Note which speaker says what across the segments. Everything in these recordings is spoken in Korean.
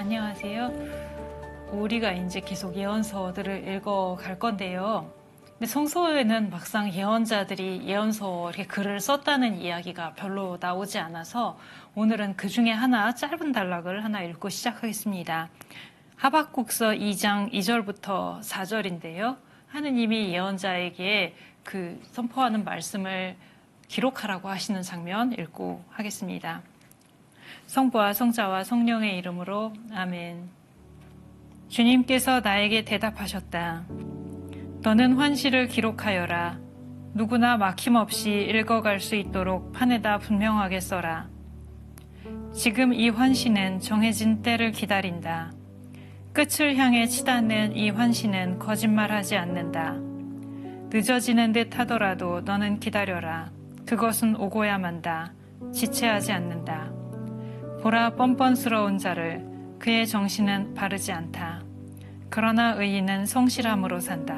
Speaker 1: 안녕하세요. 우리가 이제 계속 예언서들을 읽어갈 건데요. 근데 성서에는 막상 예언자들이 예언서 이렇게 글을 썼다는 이야기가 별로 나오지 않아서 오늘은 그 중에 하나 짧은 단락을 하나 읽고 시작하겠습니다. 하박국서 2장 2절부터 4절인데요. 하느님이 예언자에게 그 선포하는 말씀을 기록하라고 하시는 장면 읽고 하겠습니다. 성부와 성자와 성령의 이름으로 아멘. 주님께서 나에게 대답하셨다. 너는 환시를 기록하여라. 누구나 막힘없이 읽어갈 수 있도록 판에다 분명하게 써라. 지금 이 환시는 정해진 때를 기다린다. 끝을 향해 치닫는 이 환시는 거짓말하지 않는다. 늦어지는 듯 하더라도 너는 기다려라. 그것은 오고야 만다. 지체하지 않는다. 보라 뻔뻔스러운 자를 그의 정신은 바르지 않다. 그러나 의인은 성실함으로 산다.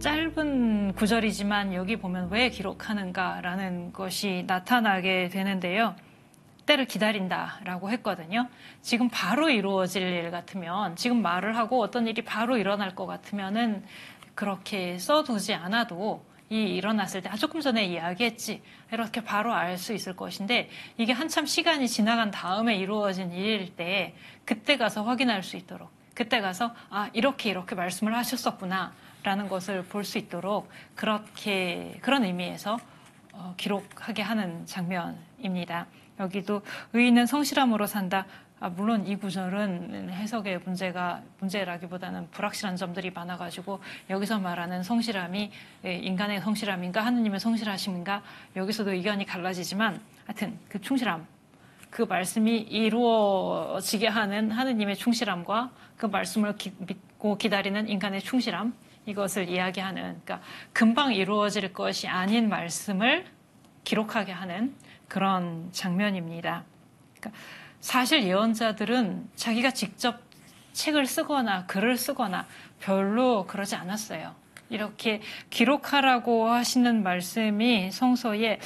Speaker 1: 짧은 구절이지만 여기 보면 왜 기록하는가라는 것이 나타나게 되는데요. 때를 기다린다라고 했거든요. 지금 바로 이루어질 일 같으면, 지금 말을 하고 어떤 일이 바로 일어날 것 같으면은 그렇게 써두지 않아도 이 일어났을 때 조금 전에 이야기했지 이렇게 바로 알 수 있을 것인데, 이게 한참 시간이 지나간 다음에 이루어진 일일 때 그때 가서 확인할 수 있도록, 그때 가서 이렇게 말씀을 하셨었구나 라는 것을 볼 수 있도록 그런 의미에서 기록하게 하는 장면입니다. 여기도 의인은 성실함으로 산다. 물론 이 구절은 해석의 문제라기보다는 불확실한 점들이 많아가지고 여기서 말하는 성실함이 인간의 성실함인가 하느님의 성실하심인가 여기서도 의견이 갈라지지만, 하여튼 그 충실함, 그 말씀이 이루어지게 하는 하느님의 충실함과 그 말씀을 믿고 기다리는 인간의 충실함, 이것을 이야기하는, 그러니까 금방 이루어질 것이 아닌 말씀을 기록하게 하는 그런 장면입니다. 그러니까 사실 예언자들은 자기가 직접 책을 쓰거나 글을 쓰거나 별로 그러지 않았어요. 이렇게 기록하라고 하시는 말씀이 성서에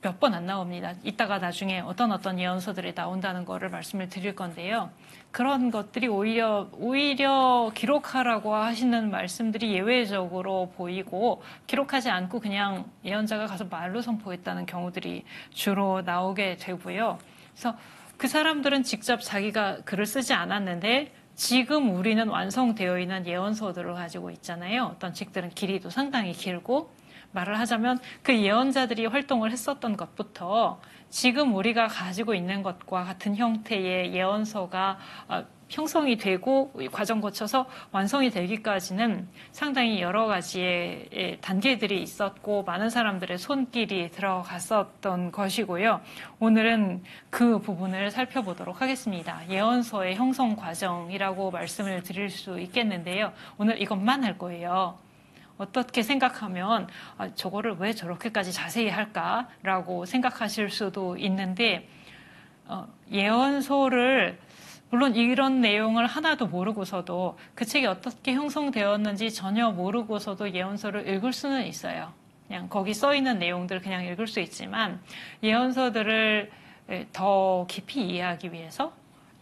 Speaker 1: 몇 번 안 나옵니다. 이따가 나중에 어떤 예언서들이 나온다는 거를 말씀을 드릴 건데요. 그런 것들이 오히려 기록하라고 하시는 말씀들이 예외적으로 보이고, 기록하지 않고 그냥 예언자가 가서 말로 선포했다는 경우들이 주로 나오게 되고요. 그래서 그 사람들은 직접 자기가 글을 쓰지 않았는데 지금 우리는 완성되어 있는 예언서들을 가지고 있잖아요. 어떤 책들은 길이도 상당히 길고, 말을 하자면 그 예언자들이 활동을 했었던 것부터 지금 우리가 가지고 있는 것과 같은 형태의 예언서가 형성이 되고 과정 거쳐서 완성이 되기까지는 상당히 여러 가지의 단계들이 있었고 많은 사람들의 손길이 들어갔었던 것이고요. 오늘은 그 부분을 살펴보도록 하겠습니다. 예언서의 형성 과정이라고 말씀을 드릴 수 있겠는데요. 오늘 이것만 할 거예요. 어떻게 생각하면 저거를 왜 저렇게까지 자세히 할까라고 생각하실 수도 있는데, 예언서를 물론 이런 내용을 하나도 모르고서도, 그 책이 어떻게 형성되었는지 전혀 모르고서도 예언서를 읽을 수는 있어요. 그냥 거기 써 있는 내용들 그냥 읽을 수 있지만, 예언서들을 더 깊이 이해하기 위해서,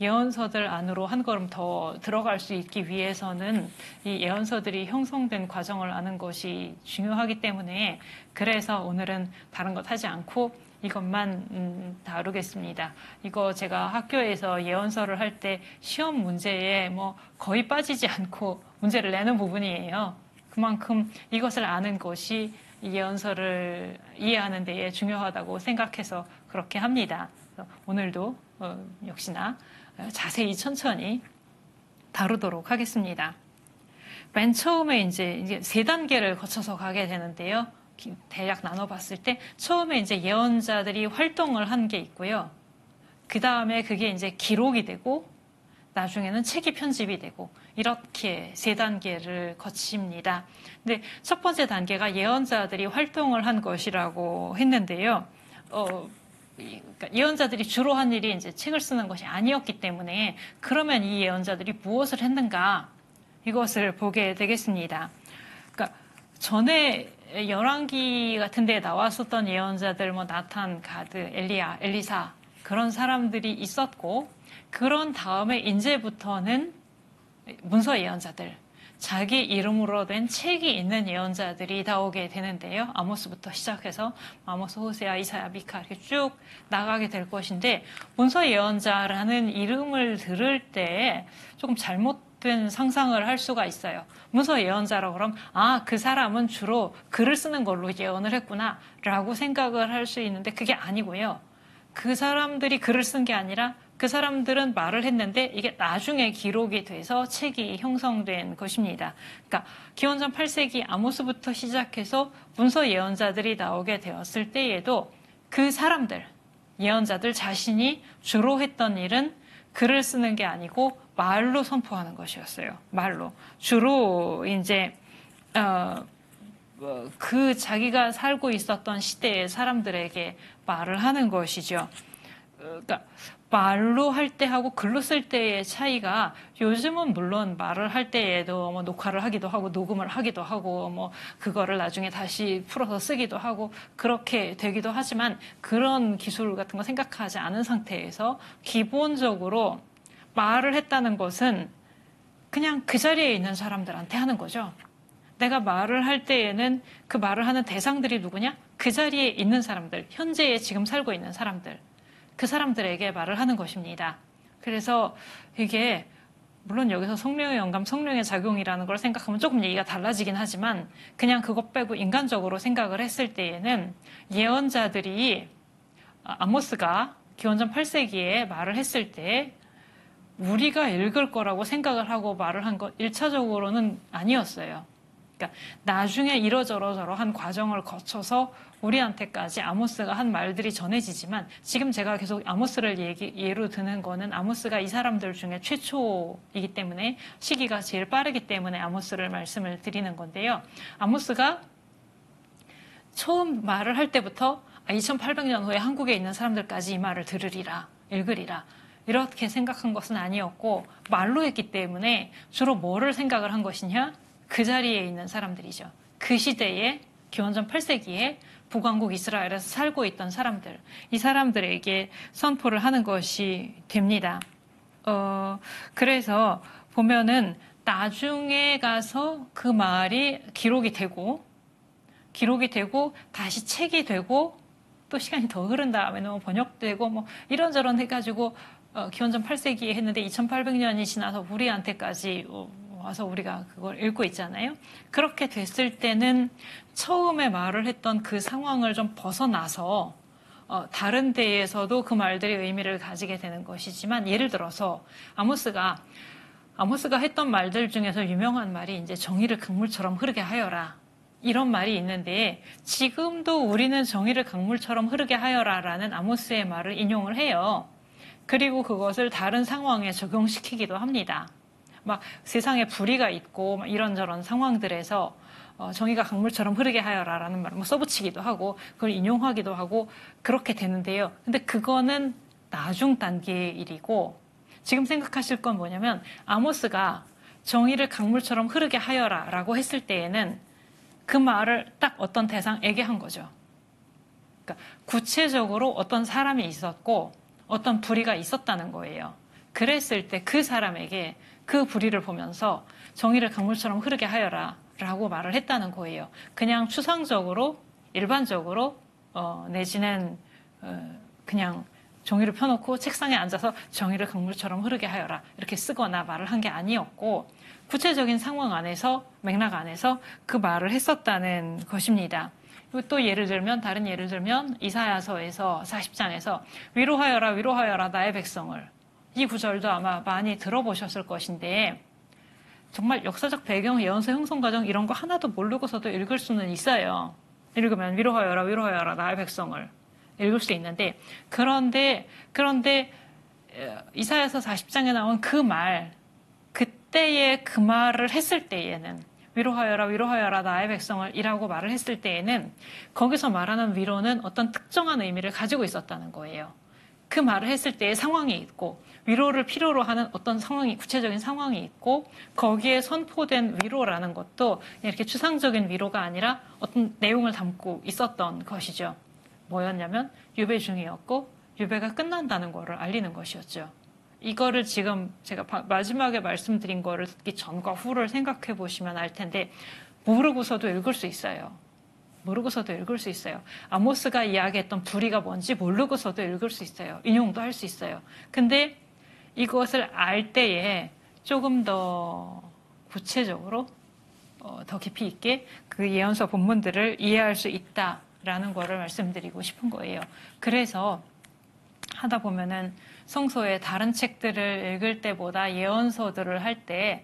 Speaker 1: 예언서들 안으로 한 걸음 더 들어갈 수 있기 위해서는 이 예언서들이 형성된 과정을 아는 것이 중요하기 때문에, 그래서 오늘은 다른 것 하지 않고 이것만 다루겠습니다. 이거 제가 학교에서 예언서를 할 때 시험 문제에 거의 빠지지 않고 문제를 내는 부분이에요. 그만큼 이것을 아는 것이 예언서를 이해하는 데에 중요하다고 생각해서 그렇게 합니다. 오늘도 역시나 자세히 천천히 다루도록 하겠습니다. 맨 처음에 이제 세 단계를 거쳐서 가게 되는데요. 대략 나눠봤을 때 처음에 이제 예언자들이 활동을 한 게 있고요. 그 다음에 그게 이제 기록이 되고 나중에는 책이 편집이 되고 이렇게 세 단계를 거칩니다. 근데 첫 번째 단계가 예언자들이 활동을 한 것이라고 했는데요. 그러니까 예언자들이 주로 한 일이 이제 책을 쓰는 것이 아니었기 때문에, 그러면 이 예언자들이 무엇을 했는가, 이것을 보게 되겠습니다. 그러니까 전에 열왕기 같은 데 나왔었던 예언자들, 나탄, 가드, 엘리야, 엘리사 그런 사람들이 있었고, 그런 다음에 이제부터는 문서 예언자들, 자기 이름으로 된 책이 있는 예언자들이 나오게 되는데요. 아모스부터 시작해서 아모스, 호세아, 이사야, 미카 이렇게 쭉 나가게 될 것인데, 문서 예언자라는 이름을 들을 때 조금 잘못된 상상을 할 수가 있어요. 문서 예언자라고 그러면 그 사람은 주로 글을 쓰는 걸로 예언을 했구나 라고 생각을 할 수 있는데, 그게 아니고요. 그 사람들이 글을 쓴 게 아니라 그 사람들은 말을 했는데 이게 나중에 기록이 돼서 책이 형성된 것입니다. 그러니까 기원전 8세기 아모스부터 시작해서 문서 예언자들이 나오게 되었을 때에도 그 사람들, 예언자들 자신이 주로 했던 일은 글을 쓰는 게 아니고 말로 선포하는 것이었어요. 말로. 주로 이제 그 자기가 살고 있었던 시대의 사람들에게 말을 하는 것이죠. 그러니까 말로 할 때하고 글로 쓸 때의 차이가, 요즘은 물론 말을 할 때에도 뭐 녹화를 하기도 하고 녹음을 하기도 하고 뭐 그거를 나중에 다시 풀어서 쓰기도 하고 그렇게 되기도 하지만, 그런 기술 같은 거 생각하지 않은 상태에서 기본적으로 말을 했다는 것은 그냥 그 자리에 있는 사람들한테 하는 거죠. 내가 말을 할 때에는 그 말을 하는 대상들이 누구냐? 그 자리에 있는 사람들, 현재에 지금 살고 있는 사람들, 그 사람들에게 말을 하는 것입니다. 그래서 이게 물론 여기서 성령의 영감, 성령의 작용이라는 걸 생각하면 조금 얘기가 달라지긴 하지만, 그냥 그것 빼고 인간적으로 생각을 했을 때에는 예언자들이, 아모스가 기원전 8세기에 말을 했을 때 우리가 읽을 거라고 생각을 하고 말을 한 것 1차적으로는 아니었어요. 그러니까 나중에 이러저러 한 과정을 거쳐서 우리한테까지 아모스가 한 말들이 전해지지만, 지금 제가 계속 아모스를 예로 드는 거는 아모스가 이 사람들 중에 최초이기 때문에, 시기가 제일 빠르기 때문에 아모스를 말씀을 드리는 건데요. 아모스가 처음 말을 할 때부터 2800년 후에 한국에 있는 사람들까지 이 말을 들으리라, 읽으리라 이렇게 생각한 것은 아니었고, 말로 했기 때문에 주로 뭐를 생각을 한 것이냐? 그 자리에 있는 사람들이죠. 그 시대에 기원전 8세기에 북왕국 이스라엘에서 살고 있던 사람들, 이 사람들에게 선포를 하는 것이 됩니다. 그래서 보면은 나중에 가서 그 말이 기록이 되고 다시 책이 되고, 또 시간이 더 흐른 다음에 번역되고 뭐 이런저런 해가지고 기원전 8세기에 했는데 2800년이 지나서 우리한테까지 와서 우리가 그걸 읽고 있잖아요. 그렇게 됐을 때는 처음에 말을 했던 그 상황을 좀 벗어나서 다른 데에서도 그 말들이 의미를 가지게 되는 것이지만, 예를 들어서 아모스가 했던 말들 중에서 유명한 말이 이제 정의를 강물처럼 흐르게 하여라, 이런 말이 있는데, 지금도 우리는 정의를 강물처럼 흐르게 하여라라는 아모스의 말을 인용을 해요. 그리고 그것을 다른 상황에 적용시키기도 합니다. 막 세상에 불의가 있고 막 이런저런 상황들에서 정의가 강물처럼 흐르게 하여라라는 말을 뭐 써붙이기도 하고 그걸 인용하기도 하고 그렇게 되는데요. 근데 그거는 나중 단계의 일이고, 지금 생각하실 건 뭐냐면, 아모스가 정의를 강물처럼 흐르게 하여라라고 했을 때에는 그 말을 딱 어떤 대상에게 한 거죠. 그러니까 구체적으로 어떤 사람이 있었고 어떤 불의가 있었다는 거예요. 그랬을 때 그 사람에게 그 불의를 보면서 정의를 강물처럼 흐르게 하여라 라고 말을 했다는 거예요. 그냥 추상적으로, 일반적으로 내지는 그냥 종이를 펴놓고 책상에 앉아서 정의를 강물처럼 흐르게 하여라 이렇게 쓰거나 말을 한 게 아니었고, 구체적인 상황 안에서, 맥락 안에서 그 말을 했었다는 것입니다. 그리고 또 다른 예를 들면 이사야서에서 40장에서 위로하여라 나의 백성을, 이 구절도 아마 많이 들어보셨을 것인데, 정말 역사적 배경, 예언서 형성 과정 이런 거 하나도 모르고서도 읽을 수는 있어요. 읽으면 위로하여라 나의 백성을 읽을 수 있는데, 그런데 이사야서 40장에 나온 그 말, 그때의 그 말을 했을 때에는, 위로하여라 나의 백성을 이라고 말을 했을 때에는 거기서 말하는 위로는 어떤 특정한 의미를 가지고 있었다는 거예요. 그 말을 했을 때의 상황이 있고, 위로를 필요로 하는 어떤 상황이, 구체적인 상황이 있고, 거기에 선포된 위로라는 것도 이렇게 추상적인 위로가 아니라 어떤 내용을 담고 있었던 것이죠. 뭐였냐면 유배 중이었고 유배가 끝난다는 것을 알리는 것이었죠. 이거를 지금 제가 마지막에 말씀드린 거를 듣기 전과 후를 생각해 보시면 알 텐데 모르고서도 읽을 수 있어요. 모르고서도 읽을 수 있어요. 아모스가 이야기했던 불의가 뭔지 모르고서도 읽을 수 있어요. 인용도 할 수 있어요. 근데 이것을 알 때에 조금 더 구체적으로 더 깊이 있게 그 예언서 본문들을 이해할 수 있다라는 거를 말씀드리고 싶은 거예요. 그래서 하다 보면은 성서의 다른 책들을 읽을 때보다 예언서들을 할 때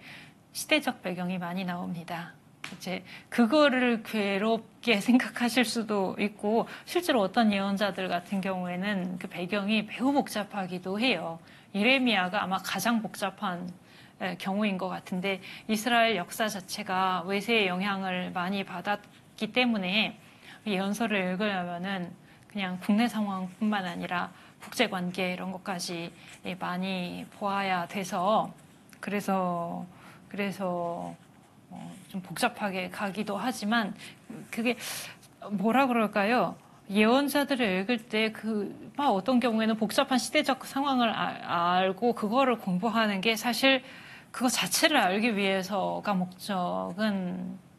Speaker 1: 시대적 배경이 많이 나옵니다. 이제 그거를 괴롭게 생각하실 수도 있고 실제로 어떤 예언자들 같은 경우에는 그 배경이 매우 복잡하기도 해요. 예레미야가 아마 가장 복잡한 경우인 것 같은데 이스라엘 역사 자체가 외세의 영향을 많이 받았기 때문에 예언서를 읽으려면은 그냥 국내 상황뿐만 아니라 국제 관계 이런 것까지 많이 보아야 돼서 그래서 좀 복잡하게 가기도 하지만 그게 뭐라 그럴까요? 예언자들을 읽을 때 어떤 경우에는 복잡한 시대적 상황을 알고 그거를 공부하는 게 사실 그거 자체를 알기 위해서가 목적은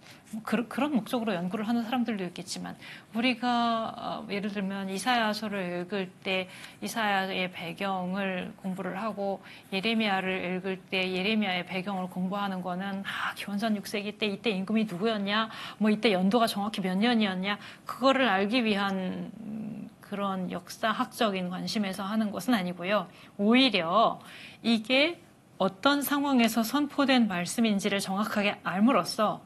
Speaker 1: 그런 목적으로 연구를 하는 사람들도 있겠지만 우리가 예를 들면 이사야서를 읽을 때 이사야의 배경을 공부를 하고 예레미야를 읽을 때 예레미야의 배경을 공부하는 거는 기원전 6세기 때 이때 임금이 누구였냐 뭐 이때 연도가 정확히 몇 년이었냐 그거를 알기 위한 그런 역사학적인 관심에서 하는 것은 아니고요. 오히려 이게 어떤 상황에서 선포된 말씀인지를 정확하게 알므로써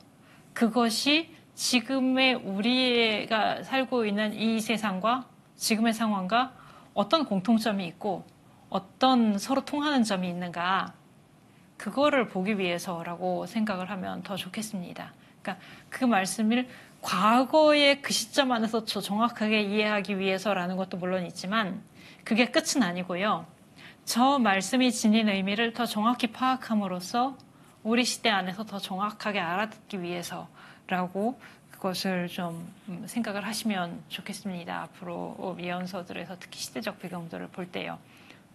Speaker 1: 그것이 지금의 우리가 살고 있는 이 세상과 지금의 상황과 어떤 공통점이 있고 어떤 서로 통하는 점이 있는가 그거를 보기 위해서라고 생각을 하면 더 좋겠습니다. 그러니까 그 말씀을 과거의 그 시점 안에서 정확하게 이해하기 위해서라는 것도 물론 있지만 그게 끝은 아니고요. 저 말씀이 지닌 의미를 더 정확히 파악함으로써 우리 시대 안에서 더 정확하게 알아듣기 위해서라고 그것을 좀 생각을 하시면 좋겠습니다. 앞으로 예언서들에서 특히 시대적 배경들을 볼 때요.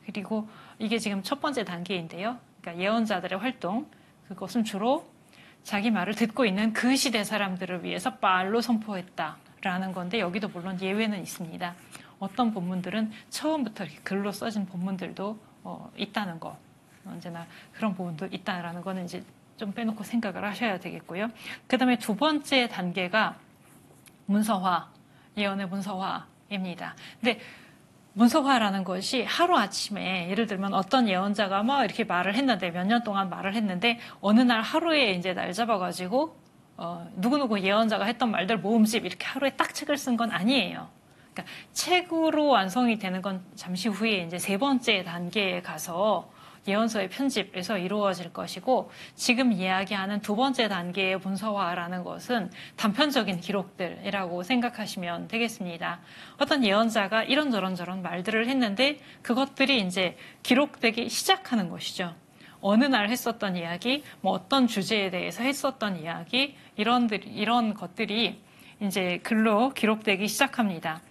Speaker 1: 그리고 이게 지금 첫 번째 단계인데요. 그러니까 예언자들의 활동, 그것은 주로 자기 말을 듣고 있는 그 시대 사람들을 위해서 말로 선포했다라는 건데 여기도 물론 예외는 있습니다. 어떤 본문들은 처음부터 이렇게 글로 써진 본문들도 있다는 거. 언제나 그런 부분도 있다라는 거는 이제 좀 빼놓고 생각을 하셔야 되겠고요. 그 다음에 두 번째 단계가 문서화, 예언의 문서화입니다. 근데 문서화라는 것이 하루아침에 예를 들면 어떤 예언자가 막 이렇게 말을 했는데 몇 년 동안 말을 했는데 어느 날 하루에 이제 날 잡아가지고 누구누구 예언자가 했던 말들 모음집 이렇게 하루에 딱 책을 쓴 건 아니에요. 그러니까 책으로 완성이 되는 건 잠시 후에 이제 세 번째 단계에 가서 예언서의 편집에서 이루어질 것이고 지금 이야기하는 두 번째 단계의 문서화라는 것은 단편적인 기록들이라고 생각하시면 되겠습니다. 어떤 예언자가 이런저런 말들을 했는데 그것들이 이제 기록되기 시작하는 것이죠. 어느 날 했었던 이야기, 뭐 어떤 주제에 대해서 했었던 이야기, 이런 것들이 이제 글로 기록되기 시작합니다.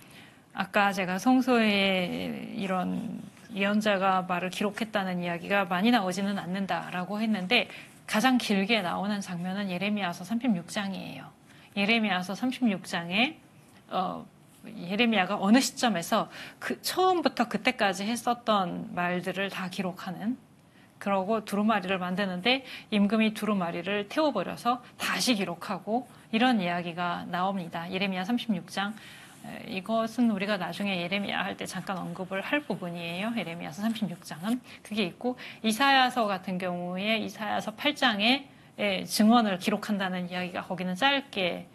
Speaker 1: 아까 제가 성서에 이런 예언자가 말을 기록했다는 이야기가 많이 나오지는 않는다라고 했는데 가장 길게 나오는 장면은 예레미야서 36장이에요. 예레미야서 36장에 예레미야가 어느 시점에서 처음부터 그때까지 했었던 말들을 다 기록하는 그러고 두루마리를 만드는데 임금이 두루마리를 태워버려서 다시 기록하고 이런 이야기가 나옵니다. 예레미야 36장. 이것은 우리가 나중에 예레미야 할 때 잠깐 언급을 할 부분이에요. 예레미야서 36장은. 그게 있고 이사야서 같은 경우에 이사야서 8장에 증언을 기록한다는 이야기가 거기는 짧게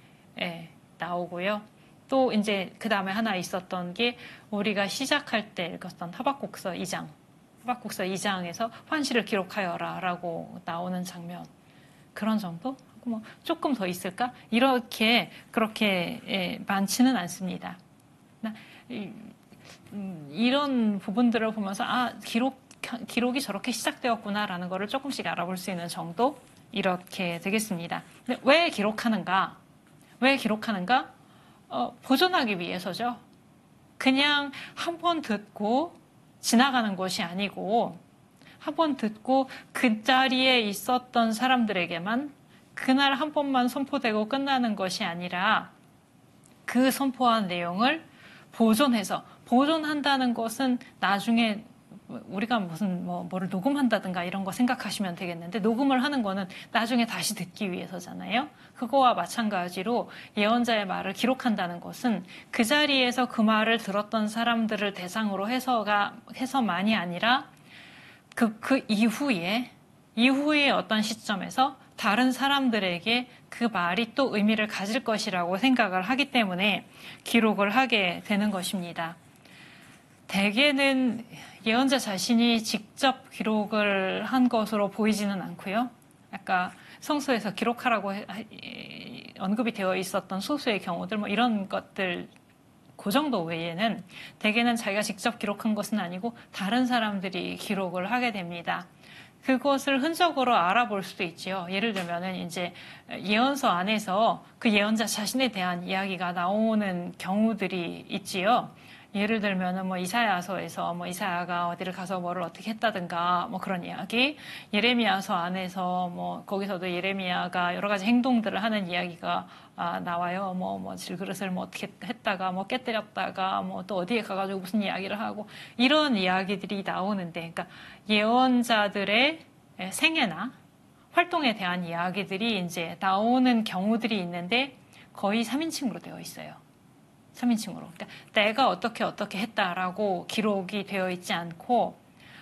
Speaker 1: 나오고요. 또 이제 그 다음에 하나 있었던 게 우리가 시작할 때 읽었던 하박국서 2장. 하박국서 2장에서 환시를 기록하여라 라고 나오는 장면. 그런 정도? 뭐 조금 더 있을까? 그렇게 많지는 않습니다. 이런 부분들을 보면서 기록이 저렇게 시작되었구나라는 것을 조금씩 알아볼 수 있는 정도 이렇게 되겠습니다. 근데 왜 기록하는가? 보존하기 위해서죠. 그냥 한 번 듣고 지나가는 것이 아니고 한 번 듣고 그 자리에 있었던 사람들에게만 그날 한 번만 선포되고 끝나는 것이 아니라 그 선포한 내용을 보존한다는 것은 나중에 우리가 무슨 뭐를 녹음한다든가 이런 거 생각하시면 되겠는데, 녹음을 하는 거는 나중에 다시 듣기 위해서잖아요. 그거와 마찬가지로 예언자의 말을 기록한다는 것은 그 자리에서 그 말을 들었던 사람들을 대상으로 해서만이 아니라 그 이후에 어떤 시점에서 다른 사람들에게 그 말이 또 의미를 가질 것이라고 생각을 하기 때문에 기록을 하게 되는 것입니다. 대개는 예언자 자신이 직접 기록을 한 것으로 보이지는 않고요. 아까 성서에서 기록하라고 언급이 되어 있었던 소수의 경우들, 뭐 이런 것들, 그 정도 외에는 대개는 자기가 직접 기록한 것은 아니고 다른 사람들이 기록을 하게 됩니다. 그것을 흔적으로 알아볼 수도 있지요. 예를 들면은 이제 예언서 안에서 그 예언자 자신에 대한 이야기가 나오는 경우들이 있지요. 예를 들면은 뭐 이사야서에서 뭐 이사야가 어디를 가서 뭐를 어떻게 했다든가 뭐 그런 이야기, 예레미야서 안에서 뭐 거기서도 예레미야가 여러 가지 행동들을 하는 이야기가 나와요. 뭐 질그릇을 뭐 어떻게 했다가 뭐 깨뜨렸다가 뭐 또 어디에 가가지고 무슨 이야기를 하고 이런 이야기들이 나오는데, 그러니까 예언자들의 생애나 활동에 대한 이야기들이 이제 나오는 경우들이 있는데 거의 3인칭으로 되어 있어요. 3인칭으로. 그러니까 내가 어떻게 했다라고 기록이 되어 있지 않고,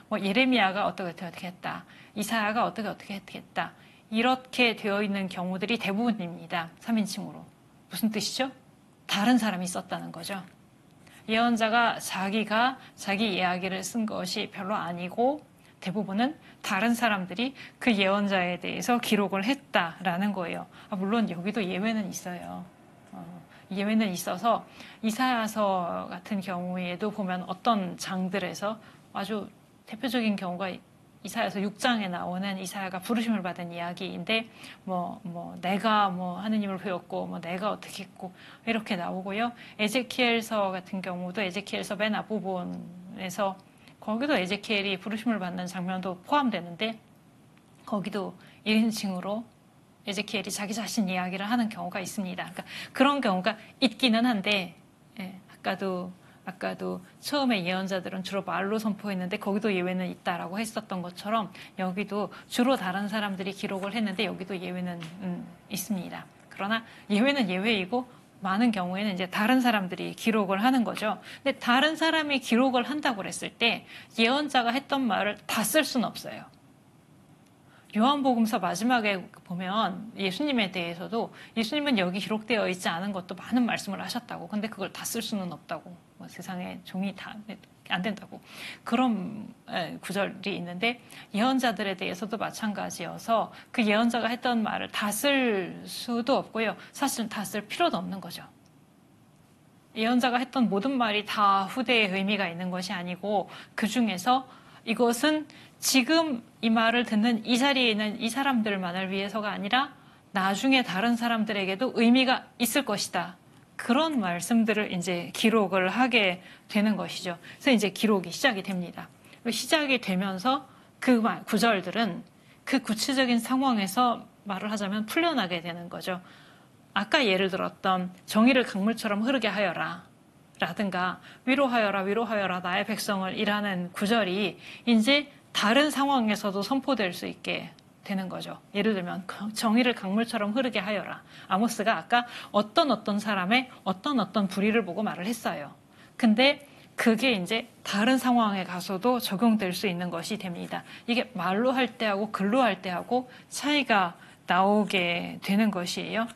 Speaker 1: 뭐 예레미야가 어떻게 했다, 이사야가 어떻게 했다, 이렇게 되어 있는 경우들이 대부분입니다. 3인칭으로. 무슨 뜻이죠? 다른 사람이 썼다는 거죠. 예언자가 자기 이야기를 쓴 것이 별로 아니고 대부분은 다른 사람들이 그 예언자에 대해서 기록을 했다라는 거예요. 물론 여기도 예외는 있어요. 예외는 있어서 이사야서 같은 경우에도 보면 어떤 장들에서 아주 대표적인 경우가 이사야서 6장에 나오는 이사야가 부르심을 받은 이야기인데 내가 하느님을 배웠고 내가 어떻게 했고 이렇게 나오고요. 에제키엘서 같은 경우도 에제키엘서 맨 앞부분에서 거기도 에제키엘이 부르심을 받는 장면도 포함되는데 거기도 1인칭으로 에제키엘이 자기 자신 이야기를 하는 경우가 있습니다. 그러니까 그런 경우가 있기는 한데, 아까도 처음에 예언자들은 주로 말로 선포했는데 거기도 예외는 있다라고 했었던 것처럼 여기도 주로 다른 사람들이 기록을 했는데 여기도 예외는 있습니다. 그러나 예외는 예외이고 많은 경우에는 이제 다른 사람들이 기록을 하는 거죠. 근데 다른 사람이 기록을 한다고 그랬을 때 예언자가 했던 말을 다 쓸 수는 없어요. 요한복음서 마지막에 보면 예수님에 대해서도 예수님은 여기 기록되어 있지 않은 것도 많은 말씀을 하셨다고. 근데 그걸 다 쓸 수는 없다고. 세상에 종이 다 안 된다고. 그런 구절이 있는데 예언자들에 대해서도 마찬가지여서 그 예언자가 했던 말을 다 쓸 수도 없고요. 사실은 다 쓸 필요도 없는 거죠. 예언자가 했던 모든 말이 다 후대에 의미가 있는 것이 아니고 그중에서 이것은 지금 이 말을 듣는 이 자리에 있는 이 사람들만을 위해서가 아니라 나중에 다른 사람들에게도 의미가 있을 것이다. 그런 말씀들을 이제 기록을 하게 되는 것이죠. 그래서 이제 기록이 시작이 됩니다. 시작이 되면서 그 구절들은 그 구체적인 상황에서 말을 하자면 풀려나게 되는 거죠. 아까 예를 들었던 정의를 강물처럼 흐르게 하여라 라든가 위로하여라 나의 백성을 이라는 구절이 이제 다른 상황에서도 선포될 수 있게 되는 거죠. 예를 들면 정의를 강물처럼 흐르게 하여라. 아모스가 아까 어떤 사람의 어떤 불의를 보고 말을 했어요. 근데 그게 이제 다른 상황에 가서도 적용될 수 있는 것이 됩니다. 이게 말로 할 때하고 글로 할 때하고 차이가 나오게 되는 것이에요.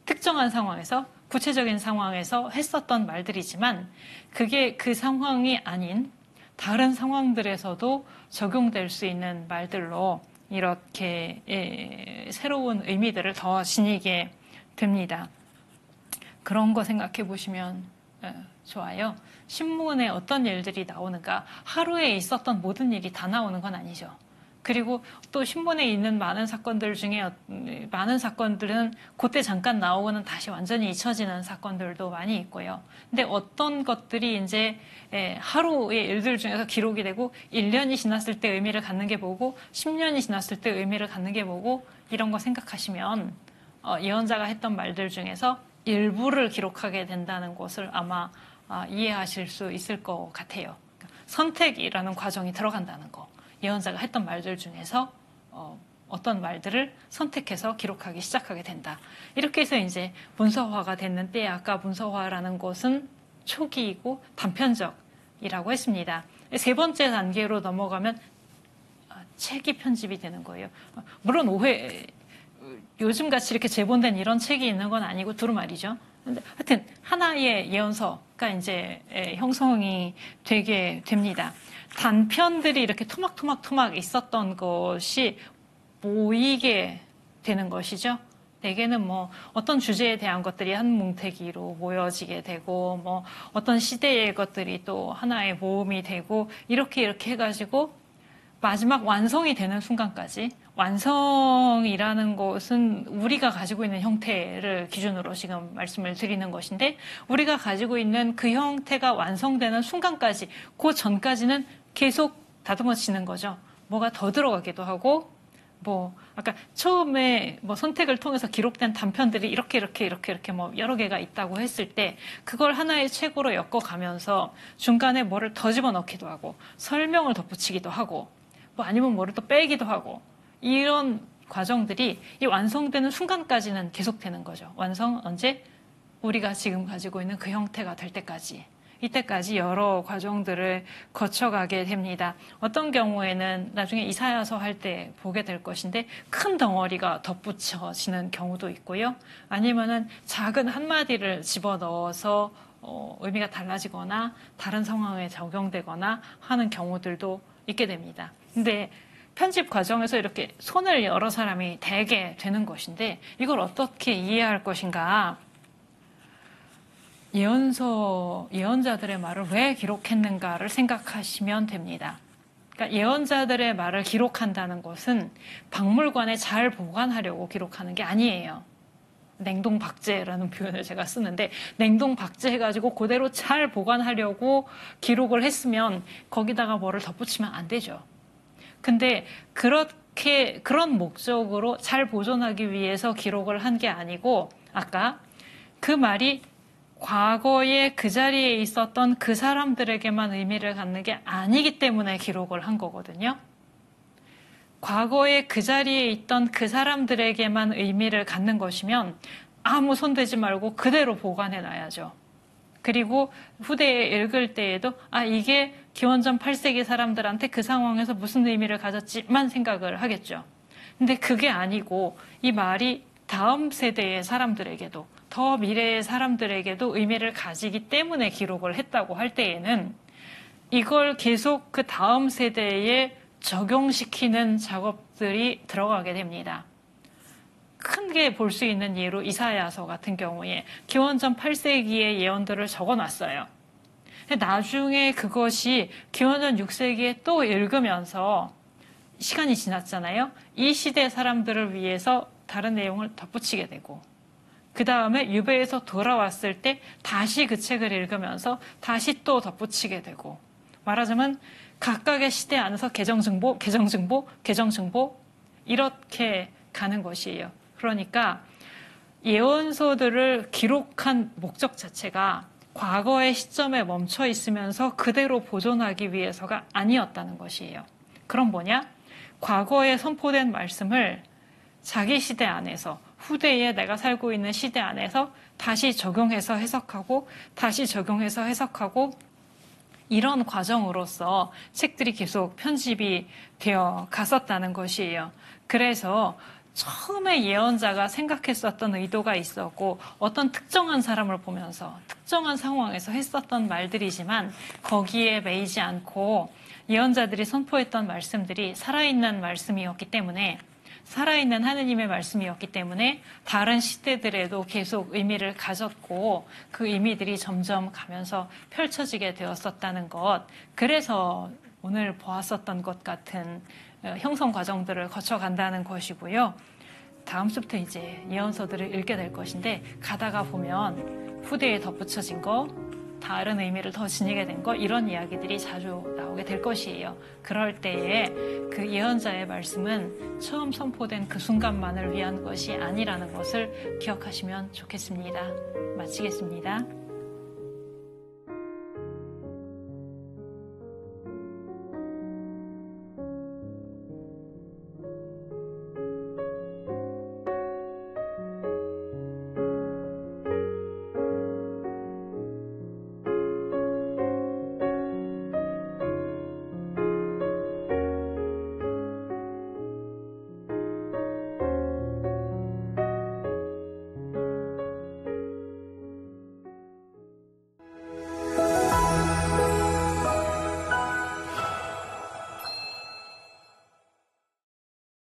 Speaker 1: 특정한 상황에서 구체적인 상황에서 했었던 말들이지만 그게 그 상황이 아닌 다른 상황들에서도 적용될 수 있는 말들로 이렇게 새로운 의미들을 더 지니게 됩니다. 그런 거 생각해 보시면 좋아요. 신문에 어떤 일들이 나오는가, 하루에 있었던 모든 일이 다 나오는 건 아니죠. 그리고 또 신문에 있는 많은 사건들 중에 많은 사건들은 그때 잠깐 나오고는 다시 완전히 잊혀지는 사건들도 많이 있고요. 근데 어떤 것들이 이제 하루의 일들 중에서 기록이 되고 1년이 지났을 때 의미를 갖는 게 뭐고 10년이 지났을 때 의미를 갖는 게 뭐고 이런 거 생각하시면 예언자가 했던 말들 중에서 일부를 기록하게 된다는 것을 아마 이해하실 수 있을 것 같아요. 그러니까 선택이라는 과정이 들어간다는 거. 예언자가 했던 말들 중에서 어떤 말들을 선택해서 기록하기 시작하게 된다. 이렇게 해서 이제 문서화가 됐는데 아까 문서화라는 것은 초기이고 단편적이라고 했습니다. 세 번째 단계로 넘어가면 책이 편집이 되는 거예요. 물론 요즘같이 이렇게 제본된 이런 책이 있는 건 아니고 두루마리죠. 근데 하여튼 하나의 예언서가 이제 형성이 되게 됩니다. 단편들이 이렇게 토막토막 있었던 것이 모이게 되는 것이죠. 대개는 뭐 어떤 주제에 대한 것들이 한 뭉태기로 모여지게 되고 뭐 어떤 시대의 것들이 또 하나의 모음이 되고 이렇게 해가지고 마지막 완성이 되는 순간까지 완성이라는 것은 우리가 가지고 있는 형태를 기준으로 지금 말씀을 드리는 것인데 우리가 가지고 있는 그 형태가 완성되는 순간까지 그 전까지는 계속 다듬어지는 거죠. 뭐가 더 들어가기도 하고 뭐 아까 처음에 뭐 선택을 통해서 기록된 단편들이 이렇게 뭐 여러 개가 있다고 했을 때 그걸 하나의 책으로 엮어가면서 중간에 뭐를 더 집어넣기도 하고 설명을 덧붙이기도 하고 뭐 아니면 뭐를 또 빼기도 하고 이런 과정들이 이 완성되는 순간까지는 계속되는 거죠. 완성 언제? 우리가 지금 가지고 있는 그 형태가 될 때까지. 이때까지 여러 과정들을 거쳐가게 됩니다. 어떤 경우에는 나중에 이사야서 할 때 보게 될 것인데 큰 덩어리가 덧붙여지는 경우도 있고요. 아니면은 작은 한마디를 집어넣어서 의미가 달라지거나 다른 상황에 적용되거나 하는 경우들도 있게 됩니다. 근데 편집 과정에서 이렇게 손을 여러 사람이 대게 되는 것인데 이걸 어떻게 이해할 것인가? 예언자들의 말을 왜 기록했는가를 생각하시면 됩니다. 그러니까 예언자들의 말을 기록한다는 것은 박물관에 잘 보관하려고 기록하는 게 아니에요. 냉동박제라는 표현을 제가 쓰는데 냉동박제 해가지고 그대로 잘 보관하려고 기록을 했으면 거기다가 뭐를 덧붙이면 안 되죠. 근데 그런 목적으로 잘 보존하기 위해서 기록을 한 게 아니고 아까 그 말이 과거에 그 자리에 있었던 그 사람들에게만 의미를 갖는 게 아니기 때문에 기록을 한 거거든요. 과거에 그 자리에 있던 그 사람들에게만 의미를 갖는 것이면 아무 손대지 말고 그대로 보관해 놔야죠. 그리고 후대에 읽을 때에도 이게 기원전 8세기 사람들한테 그 상황에서 무슨 의미를 가졌지만 생각을 하겠죠. 근데 그게 아니고 이 말이 다음 세대의 사람들에게도 더 미래의 사람들에게도 의미를 가지기 때문에 기록을 했다고 할 때에는 이걸 계속 그 다음 세대에 적용시키는 작업들이 들어가게 됩니다. 크게 볼 수 있는 예로 이사야서 같은 경우에 기원전 8세기의 예언들을 적어놨어요. 근데 나중에 그것이 기원전 6세기에 또 읽으면서 시간이 지났잖아요. 이 시대 사람들을 위해서 다른 내용을 덧붙이게 되고 그 다음에 유배에서 돌아왔을 때 다시 그 책을 읽으면서 다시 또 덧붙이게 되고 말하자면 각각의 시대 안에서 개정증보 이렇게 가는 것이에요. 그러니까 예언서들을 기록한 목적 자체가 과거의 시점에 멈춰 있으면서 그대로 보존하기 위해서가 아니었다는 것이에요. 그럼 뭐냐? 과거에 선포된 말씀을 자기 시대 안에서 후대에 내가 살고 있는 시대 안에서 다시 적용해서 해석하고 다시 적용해서 해석하고 이런 과정으로서 책들이 계속 편집이 되어 갔었다는 것이에요. 그래서 처음에 예언자가 생각했었던 의도가 있었고 어떤 특정한 사람을 보면서 특정한 상황에서 했었던 말들이지만 거기에 매이지 않고 예언자들이 선포했던 말씀들이 살아있는 말씀이었기 때문에 살아있는 하느님의 말씀이었기 때문에 다른 시대들에도 계속 의미를 가졌고 그 의미들이 점점 가면서 펼쳐지게 되었었다는 것. 그래서 오늘 보았었던 것 같은 형성 과정들을 거쳐간다는 것이고요. 다음 주부터 이제 예언서들을 읽게 될 것인데 가다가 보면 후대에 덧붙여진 거, 다른 의미를 더 지니게 된 거, 이런 이야기들이 자주 나오게 될 것이에요. 그럴 때에 그 예언자의 말씀은 처음 선포된 그 순간만을 위한 것이 아니라는 것을 기억하시면 좋겠습니다. 마치겠습니다.